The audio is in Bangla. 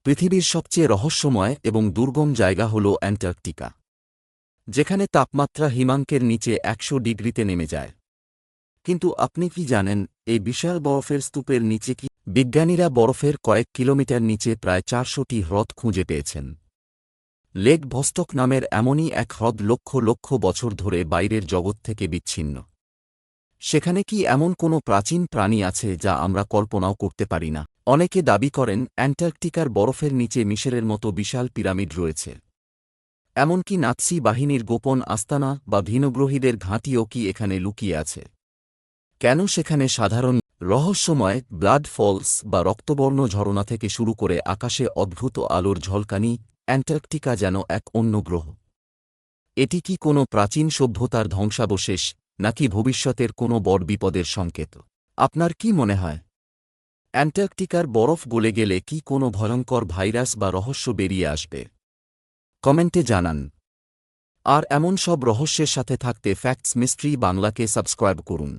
পৃথিবীর সবচেয়ে রহস্যময় এবং দুর্গম জায়গা হল অ্যান্টার্কটিকা, যেখানে তাপমাত্রা হিমাঙ্কের নিচে ১০০ ডিগ্রিতে নেমে যায়। কিন্তু আপনি কি জানেন এই বিশাল বরফের স্তূপের নিচে কি? বিজ্ঞানীরা বরফের কয়েক কিলোমিটার নিচে প্রায় ৪০০টি হ্রদ খুঁজে পেয়েছেন। লেক ভস্টক নামের এমনই এক হ্রদ লক্ষ লক্ষ বছর ধরে বাইরের জগৎ থেকে বিচ্ছিন্ন। সেখানে কি এমন কোনো প্রাচীন প্রাণী আছে যা আমরা কল্পনাও করতে পারি না? অনেকে দাবি করেন অ্যান্টার্কটিকার বরফের নিচে মিশরের মতো বিশাল পিরামিড রয়েছে। এমনকি নাৎসি বাহিনীর গোপন আস্তানা বা ভিনগ্রহীদের ঘাঁটিও কি এখানে লুকিয়ে আছে? কেন সেখানে সাধারণ রহস্যময় ব্লাড ফলস বা রক্তবর্ণ ঝরনা থেকে শুরু করে আকাশে অদ্ভুত আলোর ঝলকানি? অ্যান্টার্কটিকা যেন এক অন্য গ্রহ। এটি কি কোনো প্রাচীন সভ্যতার ধ্বংসাবশেষ, নাকি ভবিষ্যতের কোনো বড় বিপদের সংকেত? আপনার কি মনে হয়, অ্যান্টার্কটিকার বরফ গলে গেলে কি কোনো ভয়ঙ্কর ভাইরাস বা রহস্য বেরিয়ে আসবে? কমেন্টে জানান। আর এমন সব রহস্যের সাথে থাকতে ফ্যাক্টস মিস্ট্রি বাংলাকে সাবস্ক্রাইব করুন।